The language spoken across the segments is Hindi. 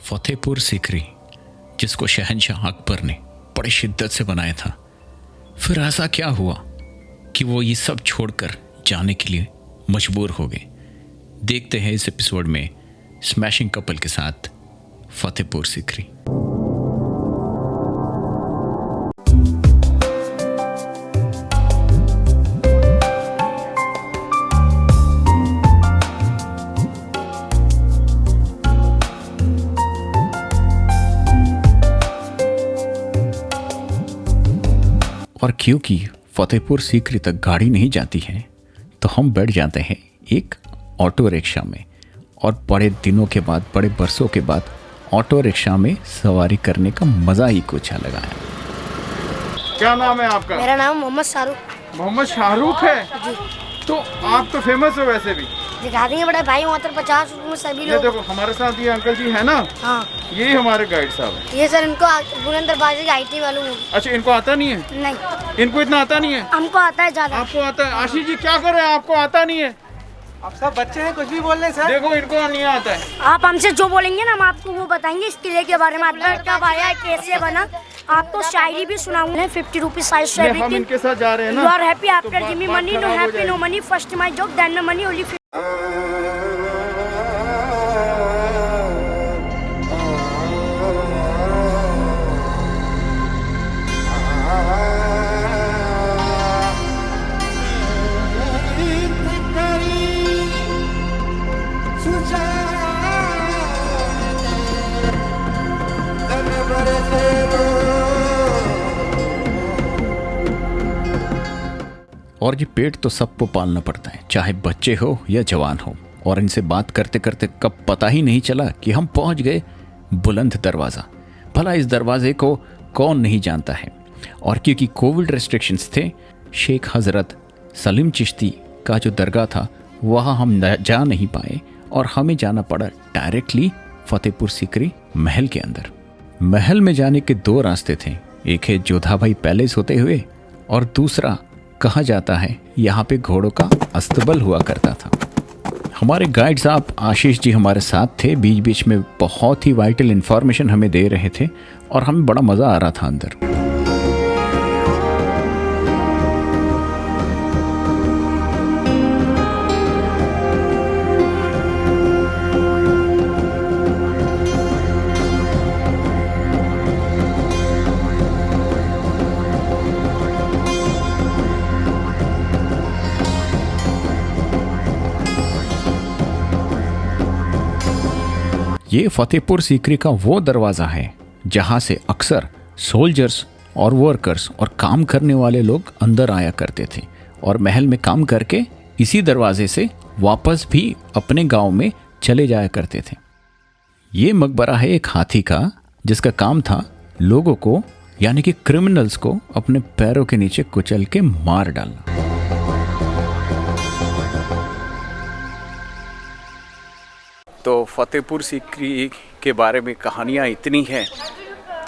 फतेहपुर सीकरी, जिसको शहंशाह अकबर ने बड़ी शिद्दत से बनाया था, फिर ऐसा क्या हुआ कि वो ये सब छोड़कर जाने के लिए मजबूर हो गए। देखते हैं इस एपिसोड में स्मैशिंग कपल के साथ फतेहपुर सीकरी। और क्योंकि फतेहपुर सीकरी तक गाड़ी नहीं जाती है तो हम बैठ जाते हैं एक ऑटो रिक्शा में, और बड़े दिनों के बाद, बड़े बरसों के बाद ऑटो रिक्शा में सवारी करने का मज़ा ही कुछ अलग आया। क्या नाम है आपका? मेरा नाम मोहम्मद शाहरुख। मोहम्मद शाहरुख है जी। तो आप तो फेमस हो वैसे भी। दिखा देंगे बड़ा भाई, वहाँ 50 रुपये में सभी ये लोग। देखो हमारे साथ ये अंकल जी है ना, हाँ यही हमारे गाइड साहब है। ये सर इनको बुलंद दरवाजे की IT मालूम होगी। अच्छा, इनको आता नहीं है? नहीं, इनको इतना आता नहीं है? हमको आता है ज़्यादा। आपको आता है? आशीष जी क्या कर रहे हैं, आपको आता नहीं है? आप सब बच्चे हैं, कुछ भी बोल रहे हैं सर। देखो इनको नहीं आता है। आप हमसे जो बोलेंगे ना हम आपको वो बताएंगे इस किले के बारे में, अकबर कब आया, कैसे बना। आपको शायरी भी सुनाऊंगा। 50 रुपीज साइज नहीं, हम इनके साथ जा रहे हैं ना। You are happy after to give me but money, no खराब हो हैप्पी नो जाएगी। Money, first my job then my money only. और ये पेट तो सबको पालना पड़ता है, चाहे बच्चे हो या जवान हो। और इनसे बात करते करते कब पता ही नहीं चला कि हम पहुंच गए बुलंद दरवाज़ा। भला इस दरवाजे को कौन नहीं जानता है। और क्योंकि कोविड रेस्ट्रिक्शंस थे, शेख हज़रत सलीम चिश्ती का जो दरगाह था वहाँ हम जा नहीं पाए, और हमें जाना पड़ा डायरेक्टली फतेहपुर सीकरी महल के अंदर। महल में जाने के दो रास्ते थे, एक है जोधाबाई पैलेस होते हुए, और दूसरा कहा जाता है यहाँ पे घोड़ों का अस्तबल हुआ करता था। हमारे गाइड साहब आशीष जी हमारे साथ थे, बीच बीच में बहुत ही वाइटल इन्फॉर्मेशन हमें दे रहे थे और हमें बड़ा मज़ा आ रहा था अंदर। ये फतेहपुर सीकरी का वो दरवाज़ा है जहाँ से अक्सर सोल्जर्स और वर्कर्स और काम करने वाले लोग अंदर आया करते थे, और महल में काम करके इसी दरवाजे से वापस भी अपने गांव में चले जाया करते थे। ये मकबरा है एक हाथी का, जिसका काम था लोगों को, यानी कि क्रिमिनल्स को, अपने पैरों के नीचे कुचल के मार डालना। तो फतेहपुर सीकरी के बारे में कहानियाँ इतनी हैं,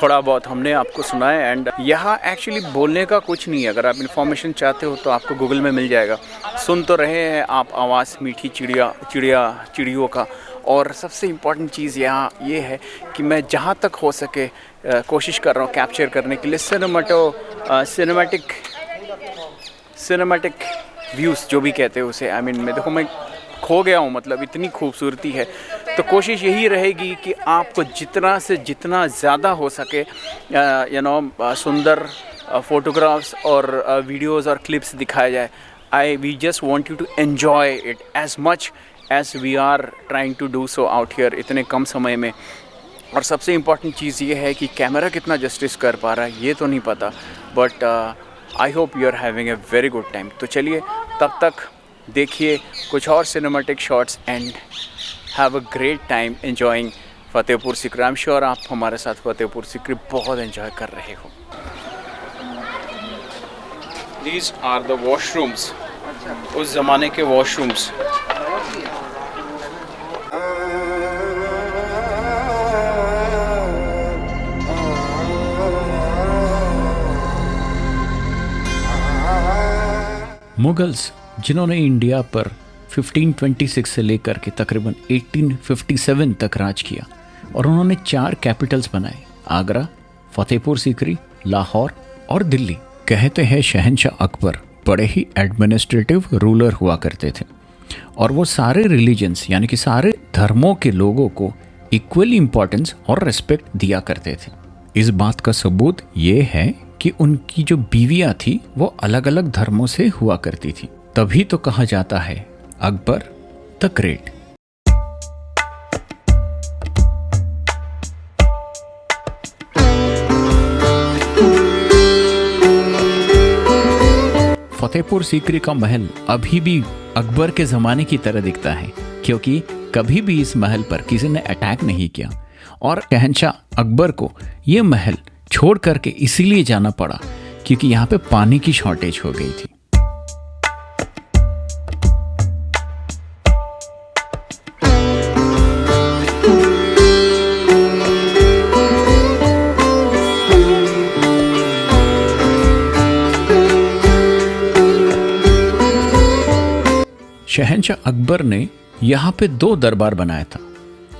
थोड़ा बहुत हमने आपको सुनाया। एंड यहाँ एक्चुअली बोलने का कुछ नहीं है, अगर आप इन्फॉर्मेशन चाहते हो तो आपको गूगल में मिल जाएगा। सुन तो रहे हैं आप आवाज़ मीठी चिड़ियों का। और सबसे इम्पॉर्टेंट चीज़ यहाँ ये है कि मैं जहाँ तक हो सके कोशिश कर रहा हूँ कैप्चर करने के लिए सिनेमैटिक व्यूज़ जो भी कहते हैं उसे। मैं खो गया हूँ, मतलब इतनी खूबसूरती है। तो कोशिश यही रहेगी कि आपको जितना से जितना ज़्यादा हो सके सुंदर फोटोग्राफ्स और वीडियोस और क्लिप्स दिखाया जाए। We just want you to enjoy it as much as we are trying to do so out here इतने कम समय में। और सबसे इम्पॉर्टेंट चीज़ ये है कि कैमरा कितना जस्टिस कर पा रहा है ये तो नहीं पता, but I hope you are having a very good time. तो चलिए तब तक देखिए कुछ और cinematic shots and have a great time enjoying Fatehpur Sikri. I am sure आप हमारे साथ फतेहपुर सीकरी बहुत एंजॉय कर रहे हो। दीज आर द वॉशरूम्स, उस ज़माने के वॉशरूम्स। मुगल्स जिन्होंने इंडिया पर 1526 से लेकर के तकरीबन 1857 तक राज किया, और उन्होंने 4 कैपिटल्स बनाए, आगरा, फतेहपुर सीकरी, लाहौर और दिल्ली। कहते हैं शहंशाह अकबर बड़े ही एडमिनिस्ट्रेटिव रूलर हुआ करते थे और वो सारे रिलीजन्स यानी कि सारे धर्मों के लोगों को इक्वली इम्पोर्टेंस और रिस्पेक्ट दिया करते थे। इस बात का सबूत ये है कि उनकी जो बीवियां थी वो अलग अलग धर्मों से हुआ करती थी। तभी तो कहा जाता है अकबर द ग्रेट। फतेहपुर सीकरी का महल अभी भी अकबर के ज़माने की तरह दिखता है, क्योंकि कभी भी इस महल पर किसी ने अटैक नहीं किया और शहंशाह अकबर को ये महल छोड़ करके इसीलिए जाना पड़ा क्योंकि यहाँ पे पानी की शॉर्टेज हो गई थी। शहंशाह अकबर ने यहाँ पे 2 दरबार बनाया था।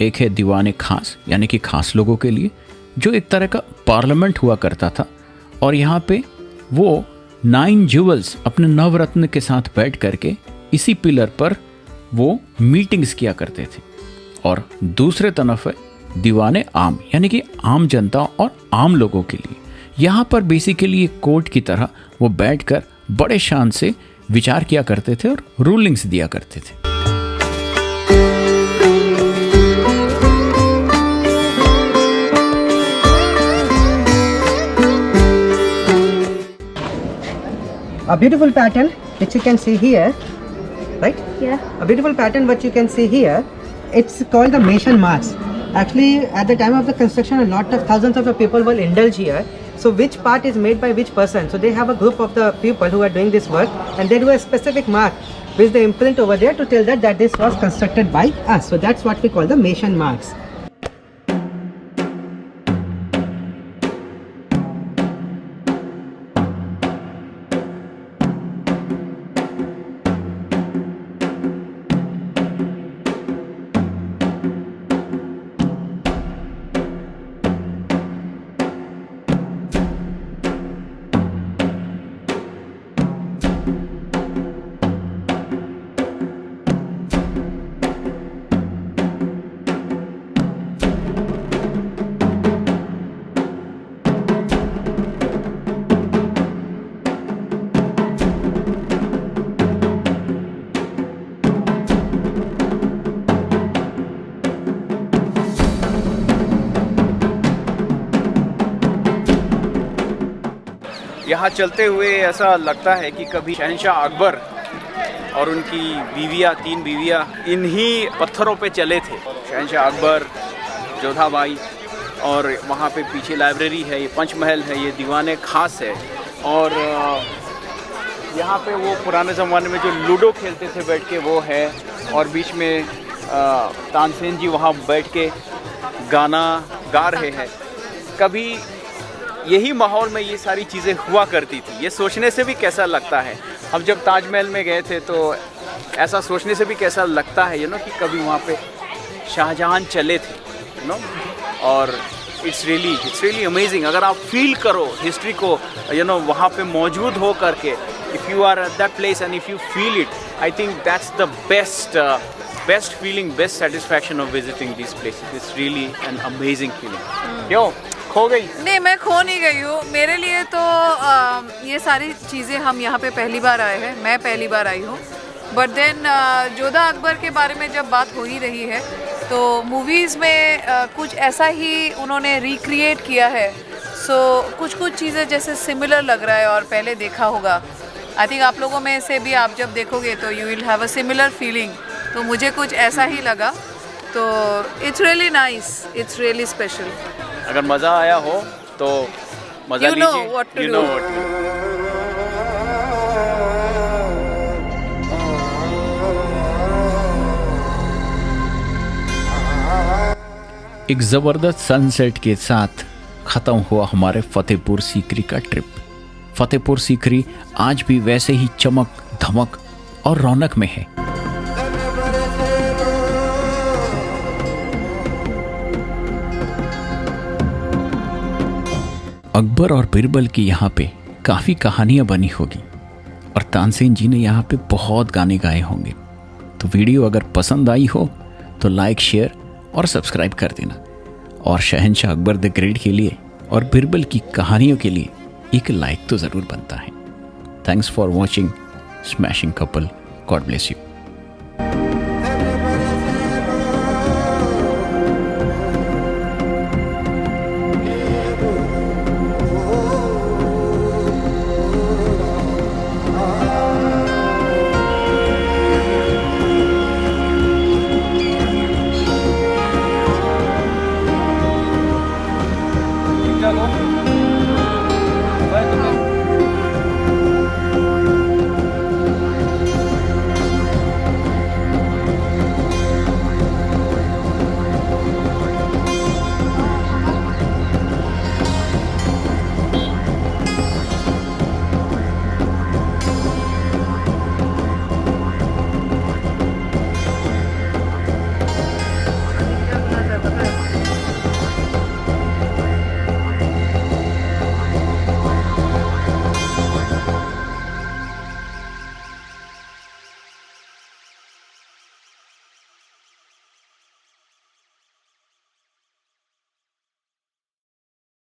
एक है दीवाने खास यानी कि खास लोगों के लिए, जो एक तरह का पार्लियामेंट हुआ करता था, और यहाँ पे वो 9 ज्वेल्स अपने नवरत्न के साथ बैठ करके इसी पिलर पर वो मीटिंग्स किया करते थे। और दूसरे तरफ है दीवाने आम यानी कि आम जनता और आम लोगों के लिए। यहाँ पर बेसिकली एक कोर्ट की तरह वो बैठकर बड़े शान से विचार किया करते थे और रूलिंग्स दिया करते थे। A beautiful pattern which you can see here, right? Yeah. A beautiful pattern what you can see here, it's called the Mason Marks. Actually, at the time of the construction, a lot of thousands of the people will indulge here. So which part is made by which person? So they have a group of the people who are doing this work, and they do a specific mark with the imprint over there to tell that this was constructed by us. So that's what we call the Mason Marks. यहाँ चलते हुए ऐसा लगता है कि कभी शहंशाह अकबर और उनकी बीवियाँ 3 बीवियाँ इन्हीं पत्थरों पे चले थे। शहंशाह अकबर, जोधाबाई, और वहाँ पे पीछे लाइब्रेरी है, ये पंचमहल है, ये दीवाने खास है। और यहाँ पे वो पुराने ज़माने में जो लूडो खेलते थे बैठ के वो है, और बीच में तानसेन जी वहाँ बैठ के गाना गा रहे हैं। कभी यही माहौल में ये सारी चीज़ें हुआ करती थी। ये सोचने से भी कैसा लगता है, हम जब ताजमहल में गए थे तो ऐसा सोचने से भी कैसा लगता है कि कभी वहाँ पे शाहजहां चले थे और इट्स रियली अमेजिंग। अगर आप फील करो हिस्ट्री को वहाँ पे मौजूद हो करके, if you are at that place and if you feel it, I think that's the best feeling, best satisfaction of visiting this places. It's really an amazing feeling. क्यों खो गई? नहीं, मैं खो नहीं गई हूँ। मेरे लिए तो ये सारी चीज़ें, हम यहाँ पे पहली बार आए हैं, मैं पहली बार आई हूँ। बट देन जोधा अकबर के बारे में जब बात हो ही रही है तो मूवीज़ में कुछ ऐसा ही उन्होंने रिक्रिएट किया है। सो कुछ चीज़ें जैसे सिमिलर लग रहा है और पहले देखा होगा। आई थिंक आप लोगों में से भी आप जब देखोगे तो you will have a similar feeling. तो मुझे कुछ ऐसा ही लगा। तो it's really nice, it's really special. अगर मज़ा आया हो तो मज़ा लीजिए। You know what to do. एक ज़बरदस्त सनसेट के साथ ख़त्म हुआ हमारे फतेहपुर सीकरी का ट्रिप। फतेहपुर सीकरी आज भी वैसे ही चमक धमक और रौनक में है। अकबर और बिरबल की यहाँ पे काफ़ी कहानियाँ बनी होगी और तानसेन जी ने यहाँ पे बहुत गाने गाए होंगे। तो वीडियो अगर पसंद आई हो तो लाइक, शेयर और सब्सक्राइब कर देना। और शहंशाह अकबर द ग्रेट के लिए और बिरबल की कहानियों के लिए एक लाइक तो ज़रूर बनता है। Thanks for watching smashing couple. God bless you.